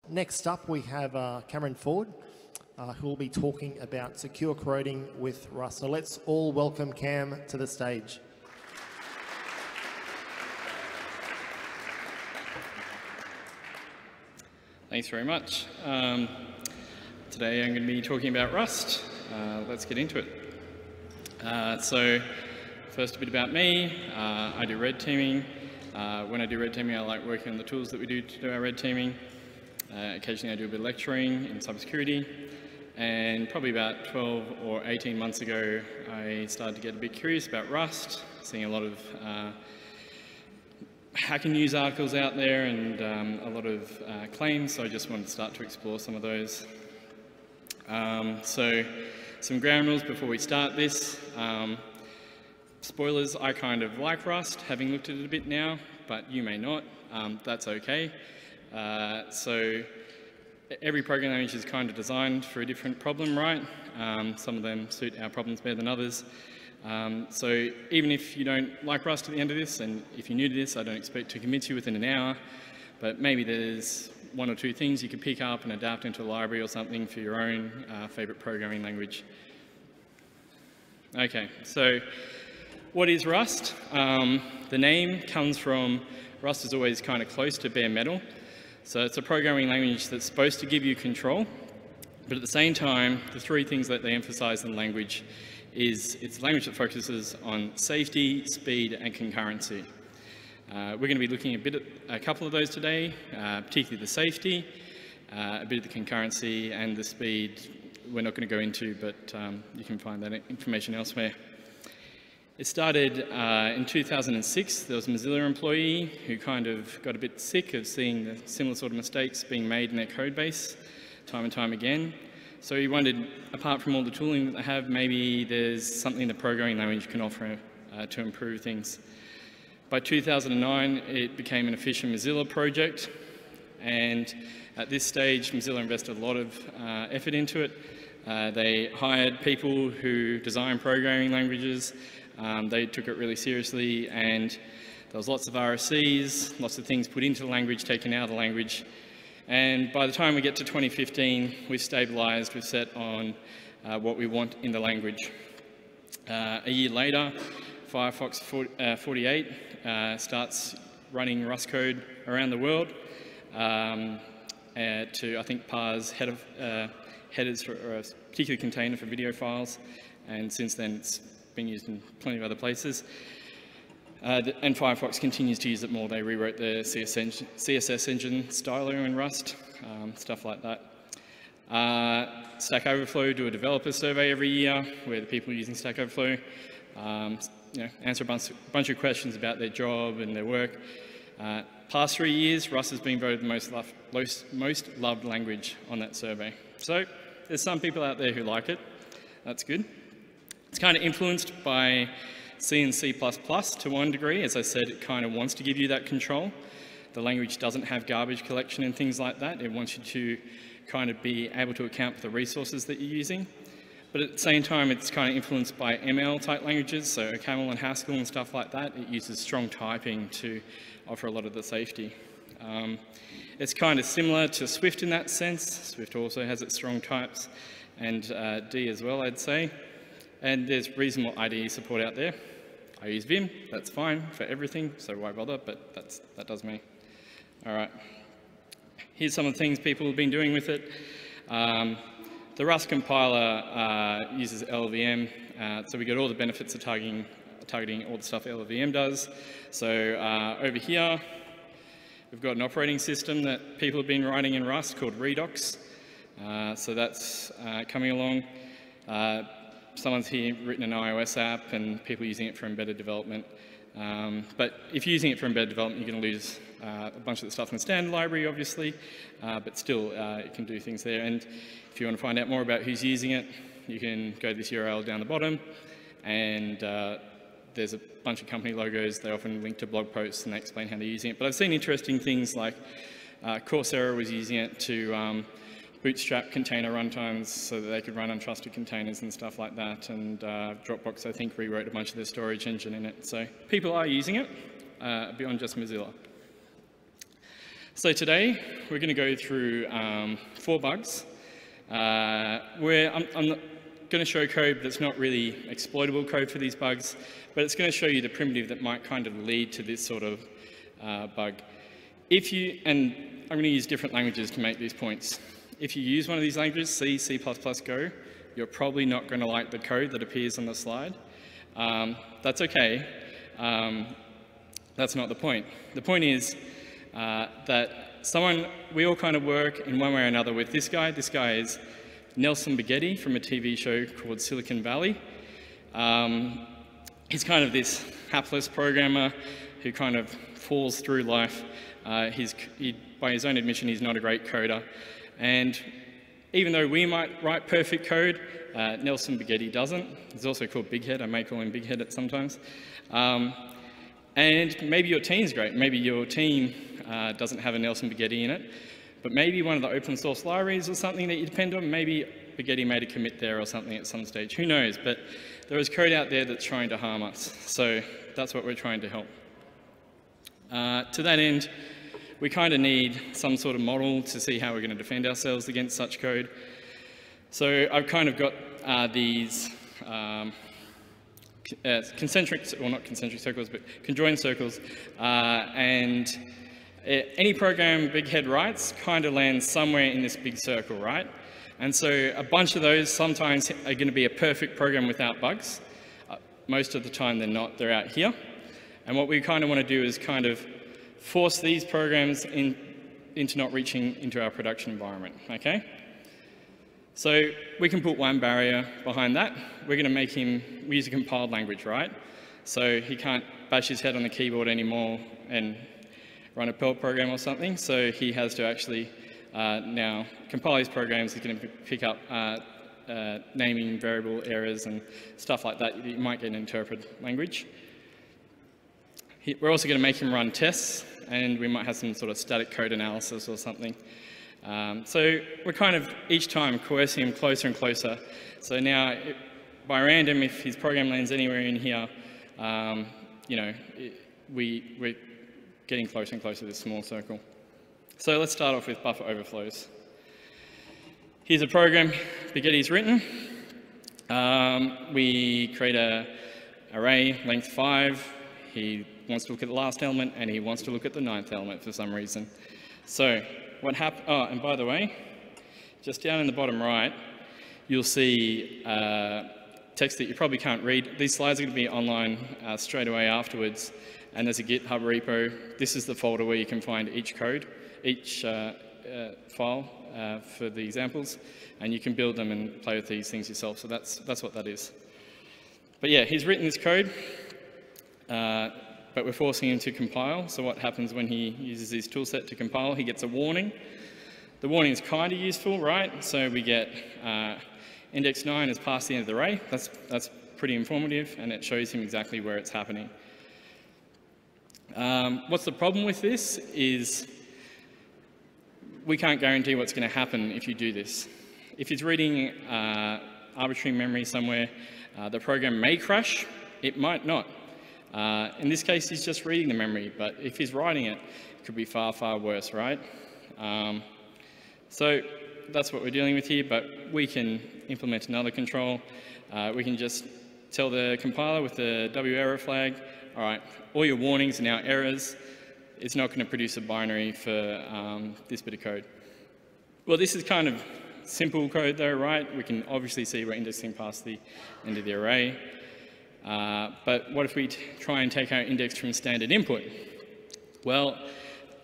Next up, we have Cameron Ford, who will be talking about secure corroding with Rust. So let's all welcome Cam to the stage. Thanks very much. Today I'm going to be talking about Rust. Let's get into it. So first, a bit about me. I do red teaming. When I do red teaming, I like working on the tools that we do to do our red teaming. Occasionally I do a bit of lecturing in cybersecurity. And probably about 12 or 18 months ago, I started to get a bit curious about Rust, seeing a lot of hack and news articles out there and a lot of claims, so I just wanted to start to explore some of those. So some ground rules before we start this. Spoilers, I kind of like Rust, having looked at it a bit now, but you may not. That's okay. So every programming language is kind of designed for a different problem, right? Some of them suit our problems better than others. So even if you don't like Rust at the end of this, and if you're new to this, I don't expect to convince you within an hour, but maybe there's one or two things you could pick up and adapt into a library or something for your own favorite programming language. Okay, so what is Rust? The name comes from, Rust is always kind of close to bare metal. So it's a programming language that's supposed to give you control, but at the same time, the three things that they emphasize in the language is it's a language that focuses on safety, speed, and concurrency. We're going to be looking at a couple of those today, particularly the safety, a bit of the concurrency, and the speed we're not going to go into, but you can find that information elsewhere. It started in 2006. There was a Mozilla employee who kind of got a bit sick of seeing the similar sort of mistakes being made in their code base time and time again. So he wondered, apart from all the tooling that they have, maybe there's something the programming language can offer to improve things. By 2009, it became an official Mozilla project, and at this stage, Mozilla invested a lot of effort into it. They hired people who design programming languages. They took it really seriously, and there was lots of RFCs, lots of things put into the language, taken out of the language. And by the time we get to 2015, we've stabilized, we've set on what we want in the language. A year later, Firefox 48 starts running Rust code around the world to, I think, parse headers for a particular container for video files. And since then, it's been used in plenty of other places. And Firefox continues to use it more. They rewrote the CSS engine styler in Rust, stuff like that. Stack Overflow do a developer survey every year where the people using Stack Overflow answer a bunch of questions about their job and their work. Past 3 years, Rust has been voted the most loved language on that survey. So there's some people out there who like it. That's good. It's kind of influenced by C and C++ to one degree. As I said, it kind of wants to give you that control. The language doesn't have garbage collection and things like that. It wants you to kind of be able to account for the resources that you're using. But at the same time, it's kind of influenced by ML type languages, so Camel and Haskell and stuff like that. It uses strong typing to offer a lot of the safety. It's kind of similar to Swift in that sense. Swift also has its strong types, and D as well, I'd say. And there's reasonable IDE support out there. I use Vim, that's fine for everything, so why bother, but that does me. All right, here's some of the things people have been doing with it. The Rust compiler uses LLVM, so we get all the benefits of targeting all the stuff LLVM does. So over here, we've got an operating system that people have been writing in Rust called Redux. So that's coming along. Someone's here written an iOS app and people using it for embedded development. But if you're using it for embedded development, you're going to lose a bunch of the stuff in the standard library, obviously, but still it can do things there. And if you want to find out more about who's using it, you can go to this URL down the bottom, and there's a bunch of company logos. They often link to blog posts and they explain how they're using it. But I've seen interesting things like Coursera was using it to bootstrap container runtimes so that they could run untrusted containers and stuff like that. And Dropbox, I think, rewrote a bunch of their storage engine in it. So people are using it beyond just Mozilla. So today, we're going to go through 4 bugs, where I'm going to show code that's not really exploitable code for these bugs, but it's going to show you the primitive that might kind of lead to this sort of bug. And I'm going to use different languages to make these points. If you use one of these languages, C, C++, Go, you're probably not going to like the code that appears on the slide. That's okay. That's not the point. The point is that we all kind of work in one way or another with this guy. This guy is Nelson Spaghetti from a TV show called Silicon Valley. He's kind of this hapless programmer who kind of falls through life. By his own admission, he's not a great coder. And even though we might write perfect code, Nelson Spaghetti doesn't. He's also called Big Head. I may call him Big Head sometimes. And maybe your team's great. Maybe your team doesn't have a Nelson Spaghetti in it, but maybe one of the open source libraries or something that you depend on, maybe Spaghetti made a commit there or something at some stage. Who knows? But there is code out there that's trying to harm us. So that's what we're trying to help. To that end, we kind of need some sort of model to see how we're going to defend ourselves against such code. So I've kind of got these concentric, well not concentric circles, but conjoined circles, and any program Big Head writes kind of lands somewhere in this big circle, right? And so a bunch of those sometimes are going to be a perfect program without bugs. Most of the time they're not, they're out here. And what we kind of want to do is kind of force these programs into not reaching into our production environment, okay? So we can put one barrier behind that. We're going to make him, we use a compiled language, right? So he can't bash his head on the keyboard anymore and run a Perl program or something. So he has to actually now compile his programs. He's going to pick up naming variable errors and stuff like that you might get in interpreted language. We're also going to make him run tests, and we might have some sort of static code analysis or something. So we're kind of each time coercing him closer and closer. So now, by random, if his program lands anywhere in here, you know, we're getting closer and closer to this small circle. So let's start off with buffer overflows. Here's a program Spaghetti's written. We create an array, length 5. He wants to look at the last element, and he wants to look at the 9th element for some reason. So what happened? Oh, and by the way, just down in the bottom right, you'll see text that you probably can't read. These slides are going to be online straight away afterwards, and there's a GitHub repo. This is the folder where you can find each code, each file for the examples, and you can build them and play with these things yourself. So that's what that is. But yeah, he's written this code. But we're forcing him to compile. So what happens when he uses his toolset to compile? He gets a warning. The warning is kind of useful, right? So we get index 9 is past the end of the array. That's pretty informative, and it shows him exactly where it's happening. What's the problem with this is we can't guarantee what's going to happen if you do this. If he's reading arbitrary memory somewhere, the program may crash. It might not. In this case, he's just reading the memory, but if he's writing it, it could be far, far worse, right? So that's what we're dealing with here, but we can implement another control. We can just tell the compiler with the W error flag, all right, all your warnings are now errors. It's not going to produce a binary for this bit of code. Well, this is kind of simple code though, right? We can obviously see we're indexing past the end of the array. But what if we try and take our index from standard input? Well,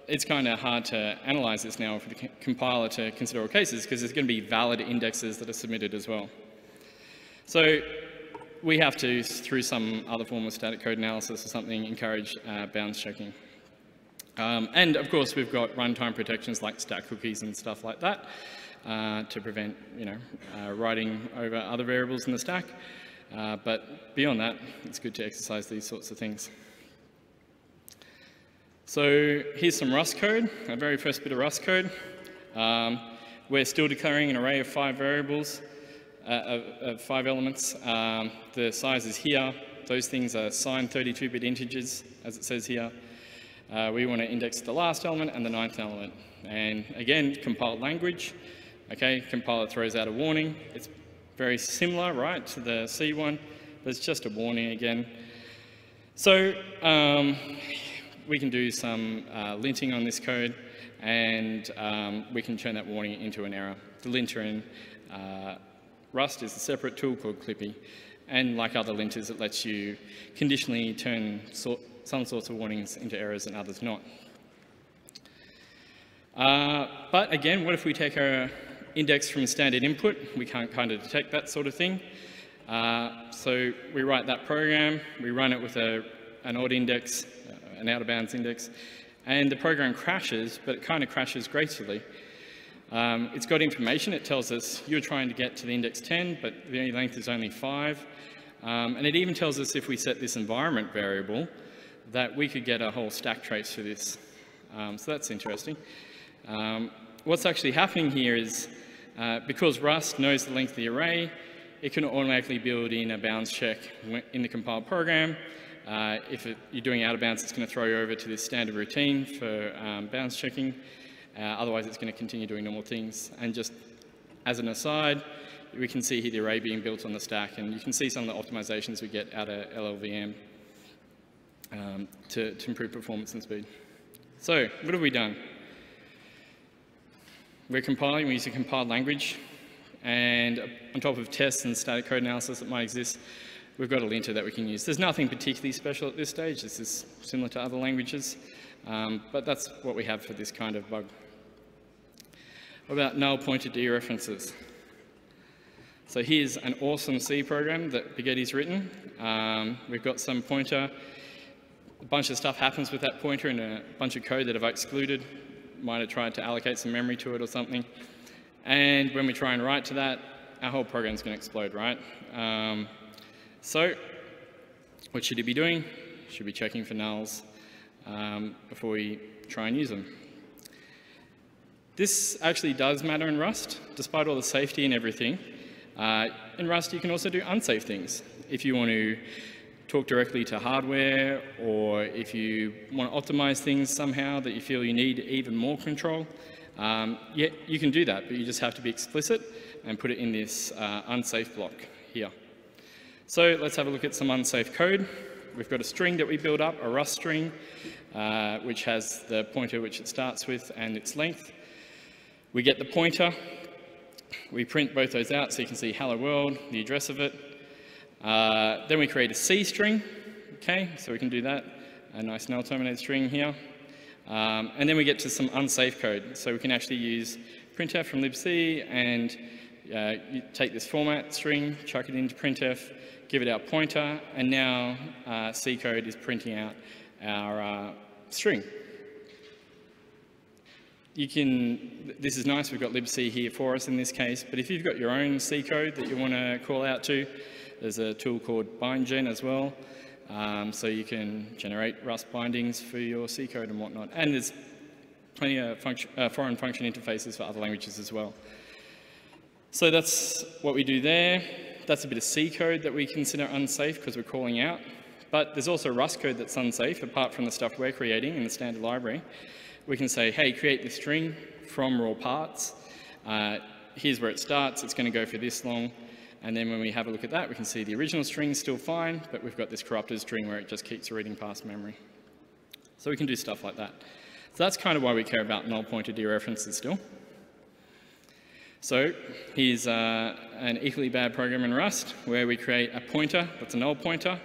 it's kind of hard to analyze this now for the compiler to consider all cases, because there's going to be valid indexes that are submitted as well. So we have to, through some other form of static code analysis or something, encourage bounds checking. And of course, we've got runtime protections like stack cookies and stuff like that to prevent, you know, writing over other variables in the stack. But beyond that, it's good to exercise these sorts of things. So here's some Rust code, our very first bit of Rust code. We're still declaring an array of 5 variables, of 5 elements. The size is here. Those things are signed 32-bit integers, as it says here. we want to index the last element and the 9th element. And again, compiled language. Okay, compiler throws out a warning. It's very similar, right, to the C one, but it's just a warning again. So we can do some linting on this code, and we can turn that warning into an error. The linter in Rust is a separate tool called Clippy, and like other linters, it lets you conditionally turn some sorts of warnings into errors and others not. But again, what if we take our index from standard input? We can't kind of detect that sort of thing. So we write that program, we run it with an odd index, an out-of-bounds index, and the program crashes, but it kind of crashes gracefully. It's got information. It tells us you're trying to get to the index 10, but the length is only 5. And it even tells us if we set this environment variable that we could get a whole stack trace for this. So that's interesting. What's actually happening here is because Rust knows the length of the array, it can automatically build in a bounds check in the compiled program. If you're doing out of bounds, it's going to throw you over to this standard routine for bounds checking. Otherwise, it's going to continue doing normal things. And just as an aside, we can see here the array being built on the stack, and you can see some of the optimizations we get out of LLVM to improve performance and speed. So what have we done? We're compiling, we use a compiled language, and on top of tests and static code analysis that might exist, we've got a linter that we can use. There's nothing particularly special at this stage. This is similar to other languages, but that's what we have for this kind of bug. What about null pointer dereferences? So here's an awesome C program that Biggetti's written. We've got some pointer. A bunch of stuff happens with that pointer and a bunch of code that I've excluded. Might have tried to allocate some memory to it or something. And when we try and write to that, our whole program's going to explode, right? So what should it be doing? Should be checking for nulls before we try and use them. This actually does matter in Rust, despite all the safety and everything. In Rust, you can also do unsafe things. If you want to talk directly to hardware, or if you want to optimize things somehow that you feel you need even more control, yeah, you can do that, but you just have to be explicit and put it in this unsafe block here. So let's have a look at some unsafe code. We've got a string that we build up, a Rust string, which has the pointer which it starts with and its length. We get the pointer. We print both those out so you can see hello world, the address of it. Then we create a C string, okay, so we can do that, a nice null terminated string here. And then we get to some unsafe code, so we can actually use printf from libc, and you take this format string, chuck it into printf, give it our pointer, and now C code is printing out our string. You can, this is nice, we've got libc here for us in this case, but if you've got your own C code that you want to call out to, there's a tool called bindgen as well, so you can generate Rust bindings for your C code and whatnot. And there's plenty of foreign function interfaces for other languages as well. So that's what we do there. That's a bit of C code that we consider unsafe because we're calling out. But there's also Rust code that's unsafe, apart from the stuff we're creating in the standard library. We can say, hey, create this string from raw parts. Here's where it starts. It's going to go for this long. And then when we have a look at that, we can see the original string is still fine, but we've got this corrupted string where it just keeps reading past memory. So we can do stuff like that. So that's kind of why we care about null pointer dereferences still. So here's an equally bad program in Rust where we create a pointer that's a null pointer,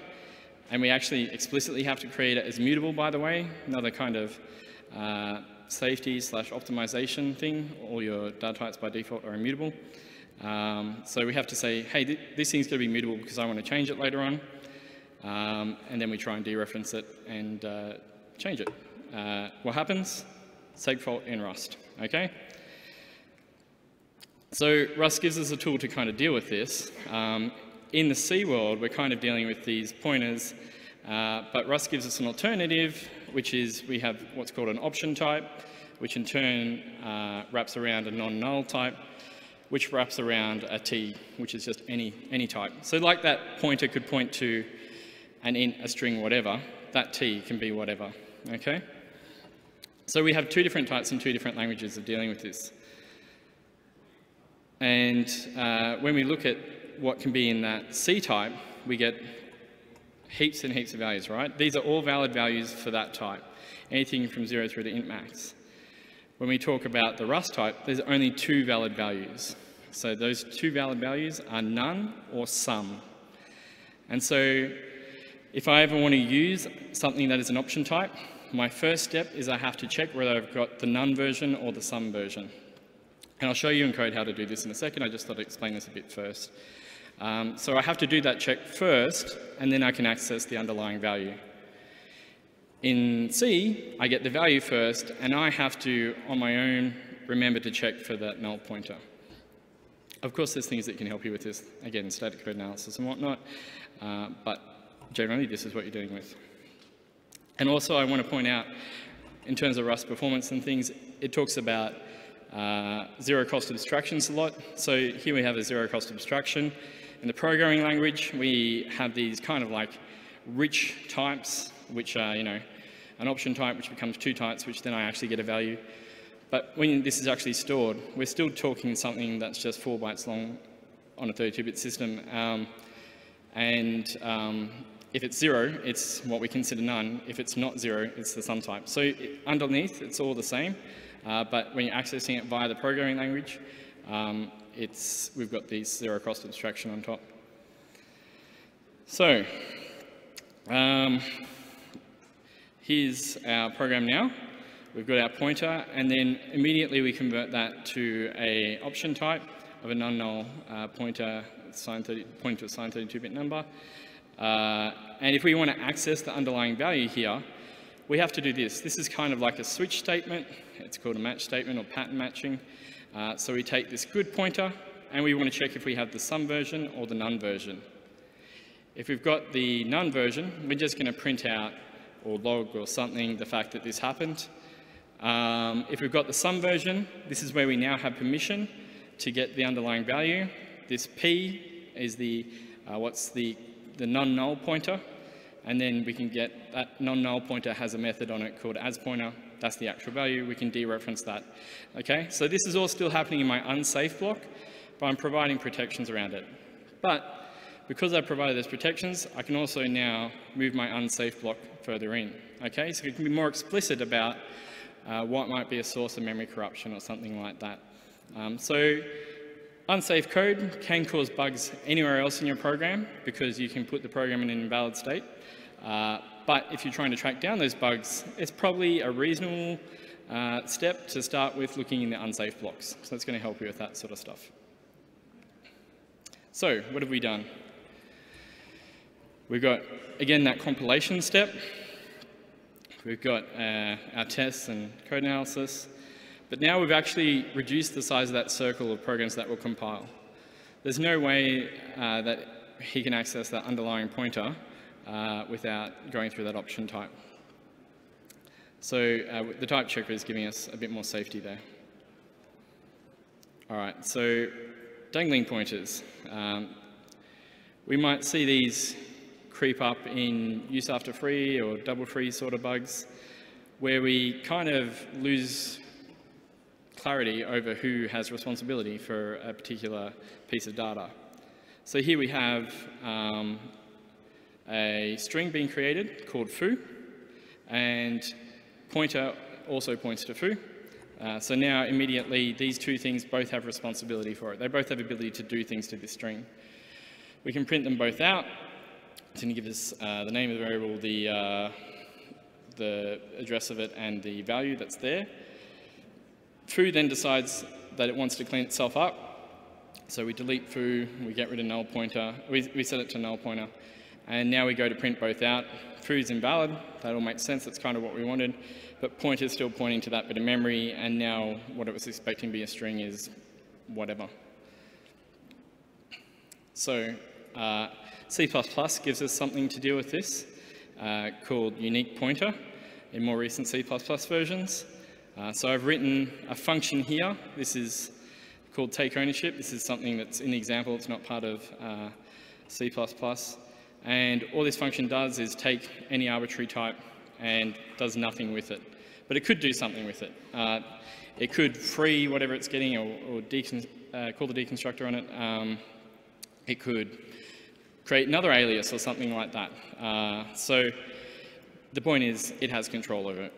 and we actually explicitly have to create it as mutable, by the way, another kind of safety / optimization thing. All your data types by default are immutable. So we have to say, hey, this thing's going to be mutable because I want to change it later on. And then we try and dereference it and change it. What happens? Segfault in Rust, okay? So Rust gives us a tool to kind of deal with this. In the C world, we're kind of dealing with these pointers, but Rust gives us an alternative, which is we have what's called an option type, which in turn wraps around a non-null type, which wraps around a T, which is just any type. So like that pointer could point to an int, a string, whatever, that T can be whatever, okay? So we have two different types and two different languages of dealing with this. And when we look at what can be in that C type, we get heaps and heaps of values, right? These are all valid values for that type, anything from 0 through to int max. When we talk about the Rust type, there's only two valid values. So those two valid values are none or some. And so if I ever want to use something that is an option type, my first step is I have to check whether I've got the none version or the some version. And I'll show you in code how to do this in a second. I just thought I'd explain this a bit first. So I have to do that check first, and then I can access the underlying value. In C, I get the value first, and I have to, on my own, remember to check for that null pointer. Of course, there's things that can help you with this, again, static code analysis and whatnot, but generally, this is what you're dealing with. And also, I want to point out, in terms of Rust performance and things, it talks about zero cost abstractions a lot. So here we have a zero cost abstraction. In the programming language, we have these kind of like rich types, which are, you know, an option type, which becomes two types, which then I actually get a value. But when this is actually stored, we're still talking something that's just 4 bytes long on a 32-bit system. If it's 0, it's what we consider none. If it's not 0, it's the some type. So underneath, it's all the same. But when you're accessing it via the programming language, we've got these zero cost abstraction on top. So here's our program now. We've got our pointer, and then immediately we convert that to an option type of a non-null pointer pointing to a signed 32-bit number. And if we want to access the underlying value here, we have to do this. This is kind of like a switch statement. It's called a match statement or pattern matching. So we take this good pointer, and we want to check if we have the some version or the none version. If we've got the none version, we're just going to print out or log or something the fact that this happened. If we've got the some version, this is where we now have permission to get the underlying value. This P is the non-null pointer, and then we can get that non-null pointer has a method on it called asPointer. That's the actual value. We can dereference that. Okay, so this is all still happening in my unsafe block, but I'm providing protections around it. But because I've provided those protections, I can also now move my unsafe block further in. Okay, so it can be more explicit about what might be a source of memory corruption or something like that. So unsafe code can cause bugs anywhere else in your program because you can put the program in an invalid state. But if you're trying to track down those bugs, it's probably a reasonable step to start with looking in the unsafe blocks. So that's going to help you with that sort of stuff. So what have we done? We've got, again, that compilation step. We've got our tests and code analysis. But now we've actually reduced the size of that circle of programs that will compile. There's no way that he can access that underlying pointer without going through that option type. So the type checker is giving us a bit more safety there. All right, so dangling pointers. We might see these creep up in use after free or double free sort of bugs, where we kind of lose clarity over who has responsibility for a particular piece of data. So here we have a string being created called foo, and pointer also points to foo. So now immediately these two things both have responsibility for it. They both have ability to do things to this string. We can print them both out. It's going to give us the name of the variable, the address of it, and the value that's there. Foo then decides that it wants to clean itself up. So we delete foo, we get rid of null pointer, we set it to null pointer, and now we go to print both out. Foo's invalid, that all makes sense, that's kind of what we wanted, but pointer's still pointing to that bit of memory, and now what it was expecting to be a string is whatever. So C++ gives us something to deal with this called unique pointer in more recent C++ versions. So I've written a function here. This is called take ownership. This is something that's in the example. It's not part of C++. And all this function does is take any arbitrary type and does nothing with it. but it could do something with it. It could free whatever it's getting or call the deconstructor on it. It could create another alias or something like that. So the point is it has control over it.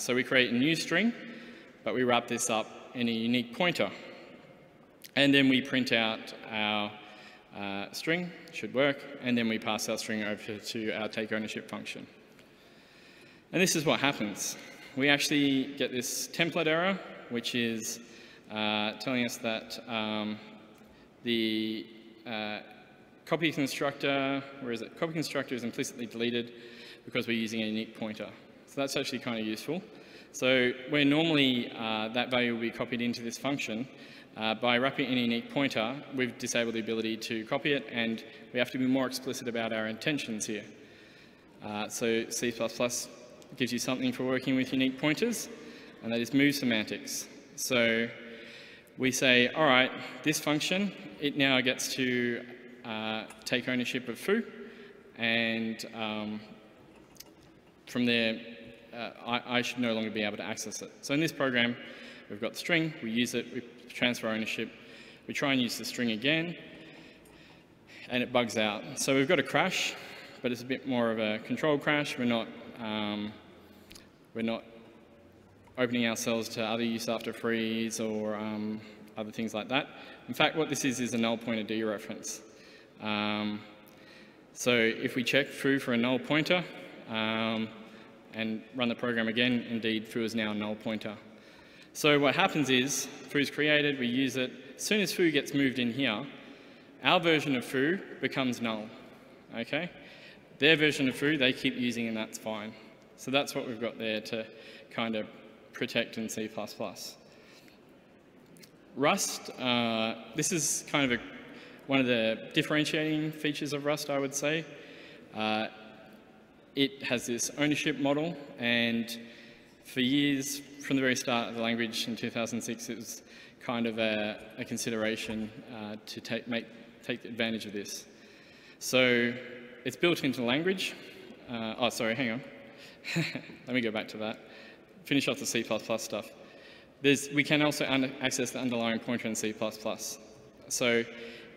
So we create a new string, but we wrap this up in a unique pointer. And then we print out our string, should work, and then we pass our string over to our take ownership function. And this is what happens. We actually get this template error, which is telling us that the copy constructor, where is it? Copy constructor is implicitly deleted because we're using a unique pointer. So that's actually kind of useful. So where normally that value will be copied into this function, by wrapping in a unique pointer, we've disabled the ability to copy it, and we have to be more explicit about our intentions here. So C++ gives you something for working with unique pointers, and that is move semantics. So we say, all right, this function, it now gets to take ownership of foo, and from there, I should no longer be able to access it. So in this program, we've got the string, we use it, we transfer ownership, we try and use the string again, and it bugs out. So we've got a crash, but it's a bit more of a controlled crash. We're not opening ourselves to other use after freeze or other things like that. In fact, what this is a null pointer dereference. So if we check foo for a null pointer and run the program again, indeed foo is now a null pointer. So what happens is foo is created, we use it. As soon as foo gets moved in here, our version of foo becomes null. Okay? Their version of foo they keep using, and that's fine. So that's what we've got there to kind of protect in C++. Rust, this is kind of one of the differentiating features of Rust, I would say. It has this ownership model, and for years, from the very start of the language in 2006, it was kind of a consideration to take advantage of this. So it's built into the language. Oh, sorry, hang on. Let me go back to that. Finish off the C++ stuff. We can also access the underlying pointer in C++. So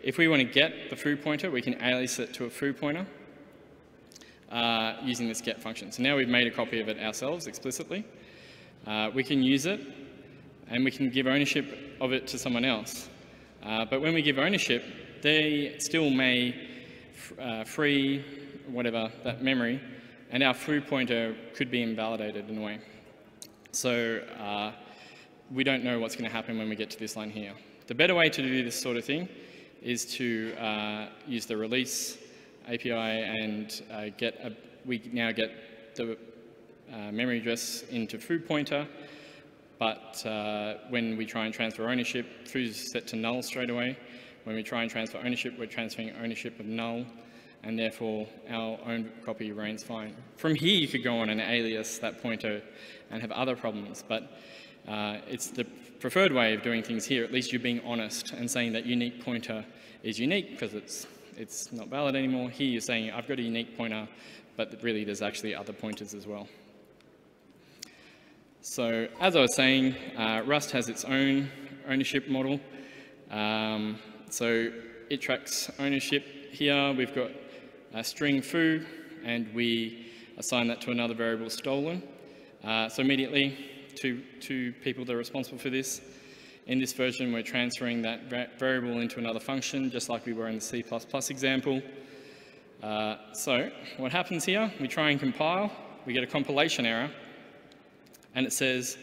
if we want to get the foo pointer, we can alias it to a foo pointer using this get function. So now we've made a copy of it ourselves explicitly. We can use it, and we can give ownership of it to someone else. But when we give ownership, they still may free whatever, that memory, and our foo pointer could be invalidated in a way. So we don't know what's going to happen when we get to this line here. The better way to do this sort of thing is to use the release API and we now get the memory address into foo pointer, but when we try and transfer ownership, foo is set to null straight away. When we try and transfer ownership, we're transferring ownership of null, and therefore our own copy remains fine. From here, you could go on and alias that pointer and have other problems, but it's the preferred way of doing things here. At least you're being honest and saying that unique pointer is unique because it's not valid anymore. Here you're saying I've got a unique pointer, but really there's actually other pointers as well. So as I was saying, Rust has its own ownership model. So it tracks ownership here. We've got a string foo, and we assign that to another variable stolen. So immediately, two people that are responsible for this. In this version, we're transferring that variable into another function, just like we were in the C++ example. So what happens here, we try and compile, we get a compilation error, and it says,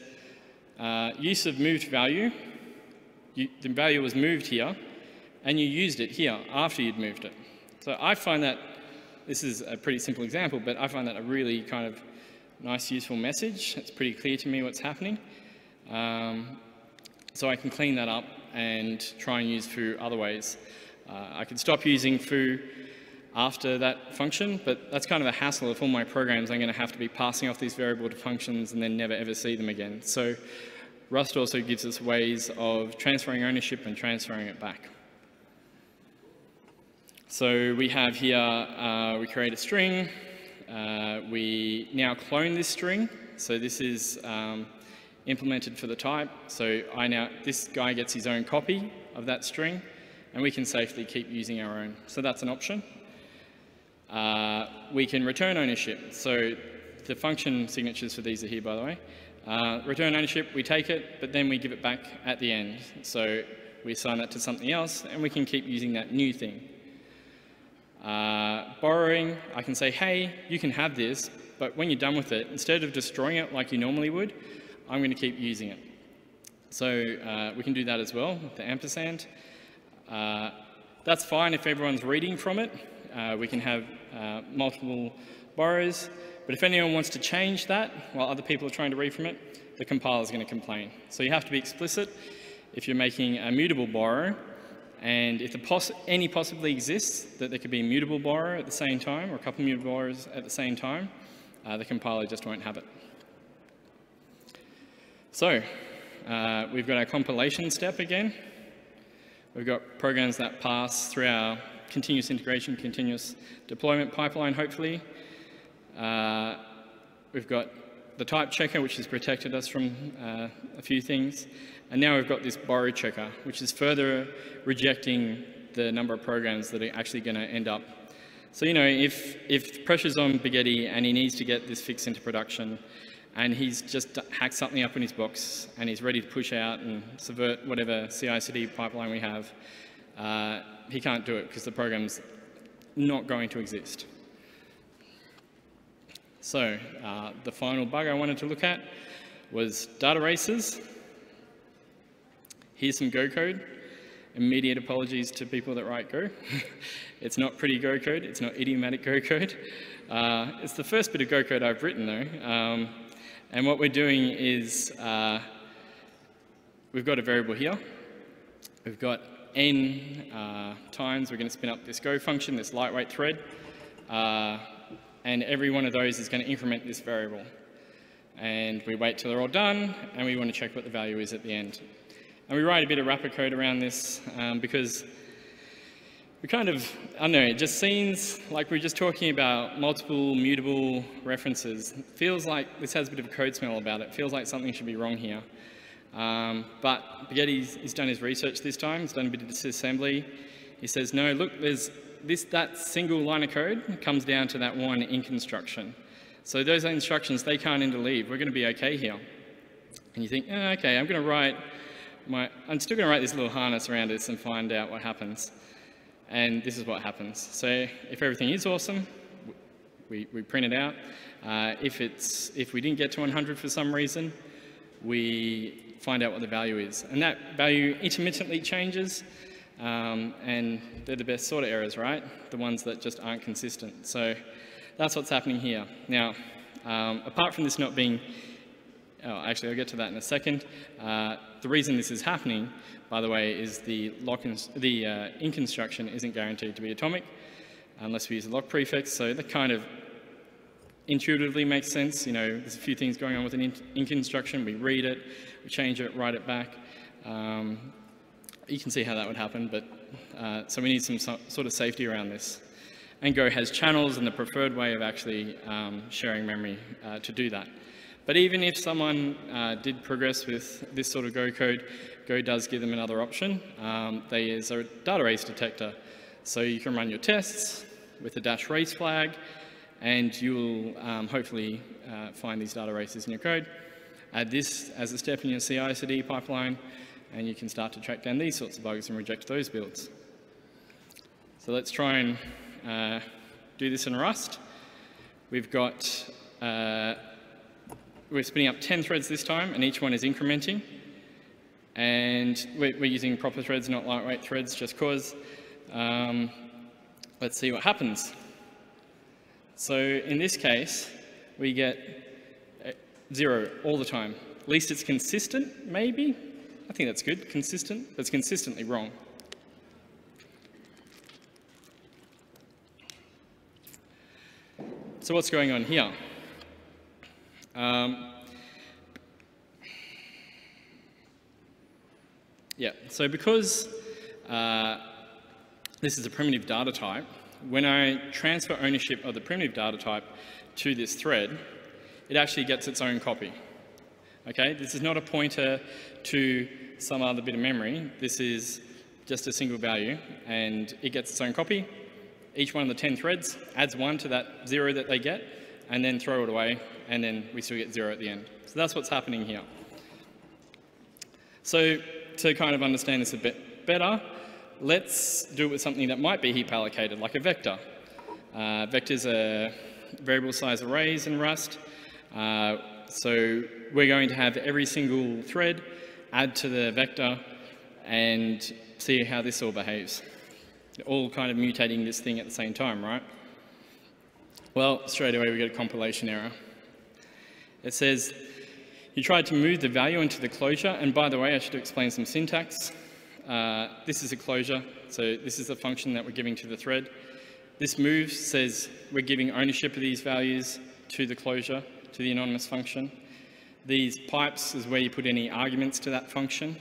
use of moved value, the value was moved here, and you used it here after you'd moved it. So I find that, this is a pretty simple example, but I find that a really kind of nice, useful message. It's pretty clear to me what's happening. So I can clean that up and try and use foo other ways. I can stop using foo after that function, but that's kind of a hassle. If all my programs, I'm going to have to be passing off these variable to functions and then never ever see them again. So Rust also gives us ways of transferring ownership and transferring it back. So we have here, we create a string. We now clone this string So this is implemented for the type. So this guy gets his own copy of that string, and we can safely keep using our own. So that's an option. We can return ownership. So the function signatures for these are here, by the way. Return ownership, we take it, but then we give it back at the end. So we assign that to something else, and we can keep using that new thing. Borrowing, I can say, hey, you can have this, but when you're done with it, instead of destroying it like you normally would, I'm going to keep using it. So we can do that as well with the ampersand. That's fine if everyone's reading from it. We can have multiple borrows, but if anyone wants to change that while other people are trying to read from it, the compiler is going to complain. So you have to be explicit if you're making a mutable borrow, and if any possibly exists that there could be a mutable borrow at the same time, or a couple of mutable borrows at the same time, the compiler just won't have it. So we've got our compilation step again. We've got programs that pass through our continuous integration, continuous deployment pipeline, hopefully. We've got the type checker, which has protected us from a few things. And now we've got this borrow checker, which is further rejecting the number of programs that are actually going to end up. So, you know, if pressure's on Spaghetti and he needs to get this fix into production, and he's just hacked something up in his box, and he's ready to push out and subvert whatever CI/CD pipeline we have, he can't do it because the program's not going to exist. So the final bug I wanted to look at was data races. Here's some Go code. Immediate apologies to people that write Go. It's not pretty Go code. It's not idiomatic Go code. It's the first bit of Go code I've written, though. And what we're doing is we've got a variable here. We've got n times we're going to spin up this Go function, this lightweight thread. And every one of those is going to increment this variable. And we wait till they're all done, and we want to check what the value is at the end. And we write a bit of wrapper code around this because we kind of, I don't know, it just seems like we're just talking about multiple mutable references. It feels like this has a bit of a code smell about it. It feels like something should be wrong here. But Spaghetti's done his research this time. He's done a bit of disassembly. He says, no, look, that single line of code comes down to that one inc instruction. So those instructions, they can't interleave. We're going to be OK here. And you think, oh, OK, I'm still going to write this little harness around this and find out what happens. And this is what happens. So if everything is awesome, we print it out. If we didn't get to 100 for some reason, we find out what the value is. And that value intermittently changes. And they're the best sort of errors, right? The ones that just aren't consistent. So that's what's happening here. Now, apart from this not being, actually I'll get to that in a second. The reason this is happening, by the way, is the inc instruction isn't guaranteed to be atomic unless we use a lock prefix. So that kind of intuitively makes sense. You know, there's a few things going on with an inc instruction. We read it, we change it, write it back. You can see how that would happen, but so we need some sort of safety around this. And Go has channels and the preferred way of actually sharing memory to do that. But even if someone did progress with this sort of Go code, Go does give them another option. There's a data race detector. So you can run your tests with the -race flag, and you will hopefully find these data races in your code. Add this as a step in your CI/CD pipeline, and you can start to track down these sorts of bugs and reject those builds. So let's try and do this in Rust. We've got, we're spinning up 10 threads this time, and each one is incrementing. And we're using proper threads, not lightweight threads, just cause. Let's see what happens. So in this case, we get 0 all the time. At least it's consistent, maybe? I think that's good, consistent, but it's consistently wrong. So what's going on here? Yeah, so because this is a primitive data type, when I transfer ownership of the primitive data type to this thread, it actually gets its own copy. Okay, this is not a pointer to some other bit of memory. This is just a single value, and it gets its own copy. Each one of the 10 threads adds 1 to that 0 that they get, and then throw it away, and then we still get 0 at the end. So that's what's happening here. So to kind of understand this a bit better, let's do it with something that might be heap allocated, like a vector. Vectors are variable size arrays in Rust. So we're going to have every single thread add to the vector and see how this all behaves. All kind of mutating this thing at the same time, right? Well, straight away we get a compilation error. It says, you tried to move the value into the closure, and by the way, I should explain some syntax. This is a closure, so this is the function that we're giving to the thread. This move says we're giving ownership of these values to the closure, to the anonymous function. These pipes is where you put any arguments to that function,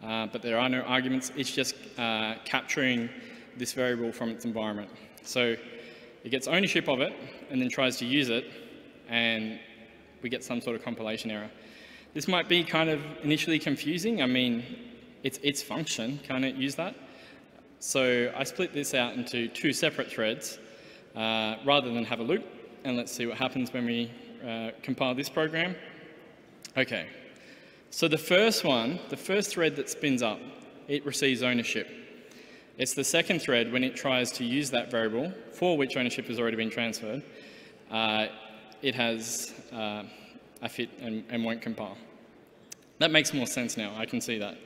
but there are no arguments. It's just capturing this variable from its environment. So it gets ownership of it and then tries to use it, and we get some sort of compilation error. This might be kind of initially confusing. I mean, it's its function, can't it use that? So I split this out into 2 separate threads rather than have a loop, and let's see what happens when we compile this program. Okay, so the first one, the first thread that spins up, it receives ownership. It's the second thread when it tries to use that variable for which ownership has already been transferred. It has a fit and won't compile. That makes more sense now, I can see that.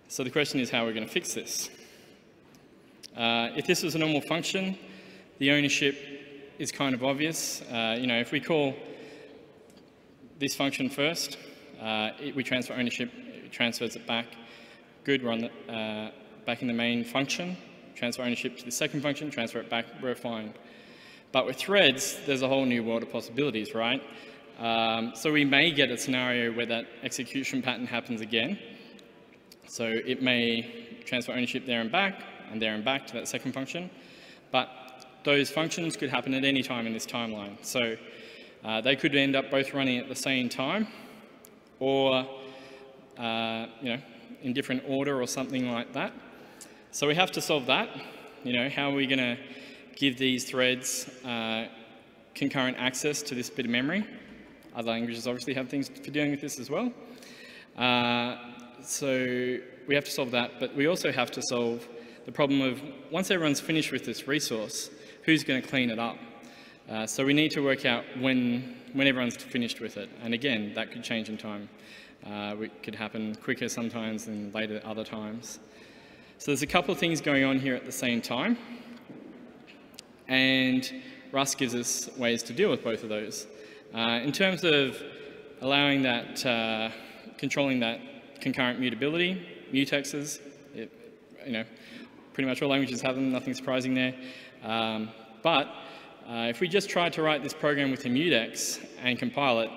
So the question is how we're going to fix this. If this was a normal function, the ownership is kind of obvious. You know, if we call this function first, we transfer ownership, it transfers it back. Good, we're on the, back in the main function, transfer ownership to the second function, transfer it back, we're fine. But with threads, there's a whole new world of possibilities, right? So we may get a scenario where that execution pattern happens again. So it may transfer ownership there and back to that second function. But those functions could happen at any time in this timeline. So they could end up both running at the same time, or you know, in different order or something like that. So we have to solve that. You know, how are we going to give these threads concurrent access to this bit of memory? Other languages obviously have things for dealing with this as well. So we have to solve that, but we also have to solve the problem of once everyone's finished with this resource, who's going to clean it up? So we need to work out when everyone's finished with it. And again, that could change in time. It could happen quicker sometimes than later other times. So there's a couple of things going on here at the same time. And Rust gives us ways to deal with both of those. In terms of allowing that, controlling that concurrent mutability, mutexes, you know, pretty much all languages have them, nothing surprising there. But if we just tried to write this program with a mutex and compile it,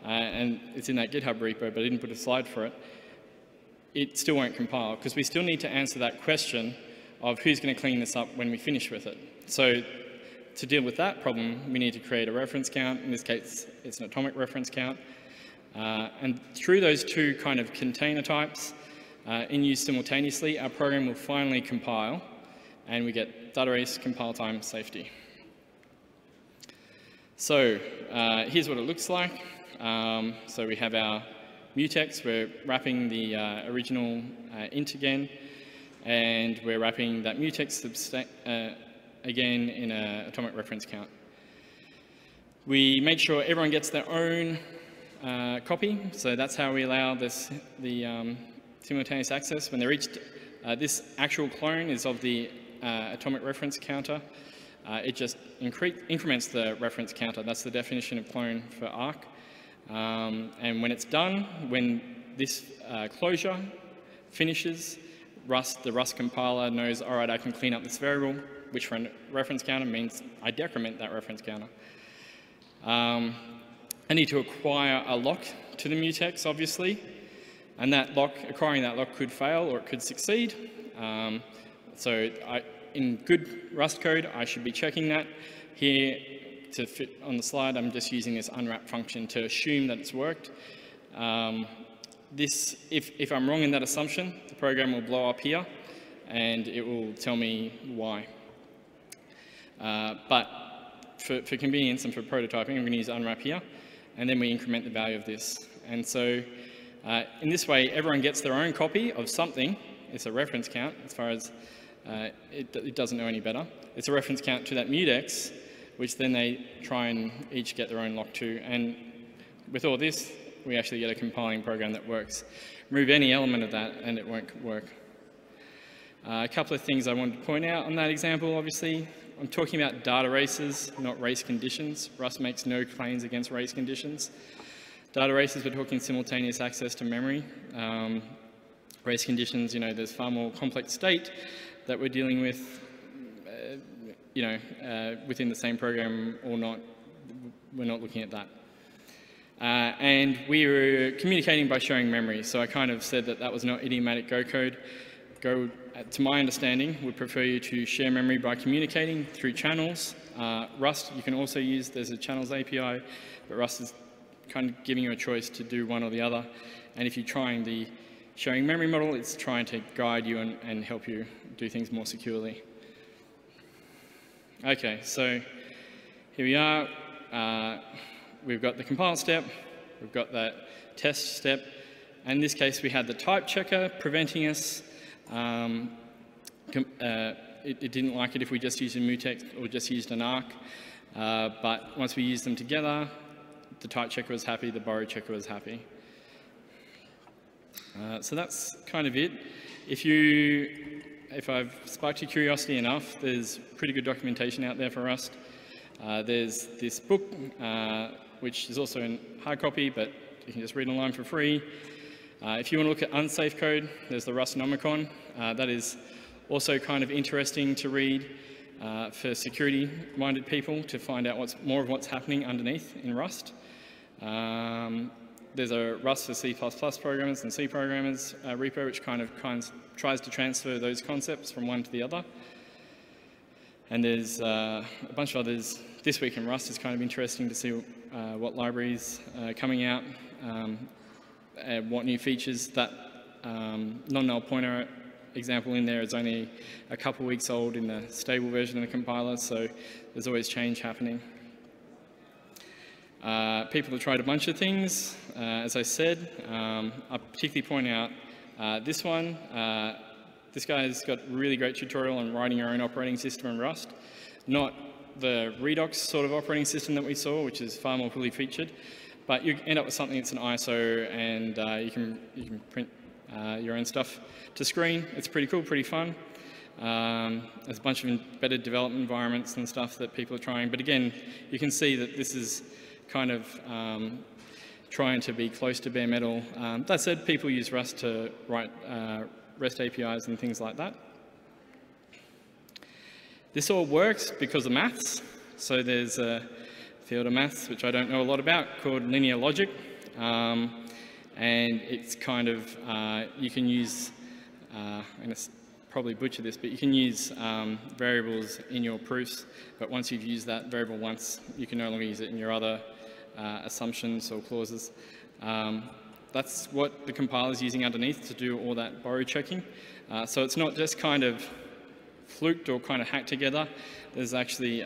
and it's in that GitHub repo, but I didn't put a slide for it, it still won't compile, because we still need to answer that question of who's going to clean this up when we finish with it. So to deal with that problem, we need to create a reference count. In this case, it's an atomic reference count. And through those two kind of container types in use simultaneously, our program will finally compile, and we get data race compile time safety. So here's what it looks like. So we have our mutex. We're wrapping the original int again, and we're wrapping that mutex again in an atomic reference count. We make sure everyone gets their own copy, so that's how we allow the simultaneous access. When they're each, this actual clone is of the atomic reference counter. It just increments the reference counter. That's the definition of clone for ARC. And when it's done, when this closure finishes, the Rust compiler knows, all right, I can clean up this variable, which for a reference counter means I decrement that reference counter. I need to acquire a lock to the mutex, obviously, and that lock, acquiring that lock could fail or it could succeed. So in good Rust code, I should be checking that. Here, to fit on the slide, I'm just using this unwrap function to assume that it's worked. If I'm wrong in that assumption, the program will blow up here, and it will tell me why. But for convenience and for prototyping, I'm going to use unwrap here, and then we increment the value of this. And so in this way, everyone gets their own copy of something. It's a reference count as far as it doesn't know any better. It's a reference count to that mutex, which then they try and each get their own lock to. And with all this, we actually get a compiling program that works. Remove any element of that and it won't work. A couple of things I wanted to point out on that example, obviously. I'm talking about data races, not race conditions. Rust makes no claims against race conditions. Data races, we're talking simultaneous access to memory. Race conditions, there's far more complex state that we're dealing with, within the same program or not. We're not looking at that. And we were communicating by showing memory. So I kind of said that was not idiomatic Go code. Go, to my understanding, would prefer you to share memory by communicating through channels. Rust, you can also use, there's a channels API, but Rust is kind of giving you a choice to do one or the other. And if you're trying the showing memory model, it's trying to guide you and help you do things more securely. Okay, so here we are. We've got the compile step, we've got that test step, and in this case we had the type checker preventing us. It didn't like it if we just used a mutex or just used an arc, but once we used them together, the type checker was happy, the borrow checker was happy. So that's kind of it. If I've sparked your curiosity enough, there's pretty good documentation out there for Rust. There's this book, which is also in hard copy, but you can just read online for free. If you want to look at Unsafe Code, there's the Rust Nomicon. That is also kind of interesting to read for security-minded people to find out more of what's happening underneath in Rust. There's a Rust for C++ programmers and C programmers repo, which kind of tries to transfer those concepts from one to the other. And there's a bunch of others. This week in Rust is kind of interesting to see what libraries are coming out, what new features. That non-null pointer example in there is only a couple weeks old in the stable version of the compiler, so there's always change happening. People have tried a bunch of things, as I said. I particularly point out this one. This guy's got a really great tutorial on writing your own operating system in Rust. Not the Redux sort of operating system that we saw, which is far more fully featured, but you end up with something that's an ISO, and you can print your own stuff to screen. It's pretty cool, pretty fun. There's a bunch of embedded development environments and stuff that people are trying, but again, you can see that this is kind of trying to be close to bare metal. That said, people use Rust to write REST APIs and things like that. This all works because of maths. So there's a field of maths, which I don't know a lot about, called linear logic. And it's kind of, you can use, I'm going to probably butcher this, but you can use variables in your proofs, but once you've used that variable once, you can no longer use it in your other assumptions or clauses. That's what the compiler is using underneath to do all that borrow checking. So it's not just kind of fluked or kind of hacked together. There's actually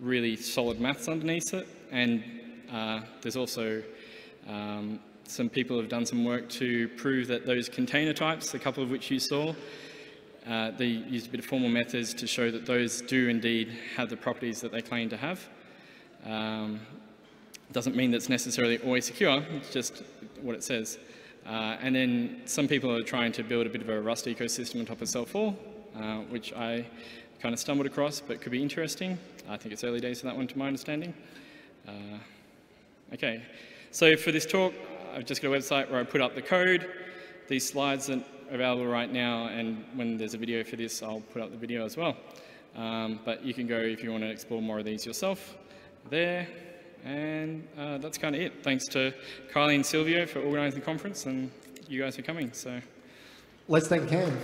really solid maths underneath it, and there's also some people have done some work to prove that those container types, a couple of which you saw, they used a bit of formal methods to show that those do indeed have the properties that they claim to have. Doesn't mean that's necessarily always secure, it's just what it says. And then some people are trying to build a bit of a Rust ecosystem on top of Self4, which I kind of stumbled across, but could be interesting. I think it's early days for that one, to my understanding. Okay, so for this talk, I've just got a website where I put up the code. These slides are available right now, and when there's a video for this, I'll put up the video as well. But you can go if you want to explore more of these yourself there. And that's kind of it. Thanks to Kylie and Silvio for organising the conference, and you guys for coming. So, let's thank Cam.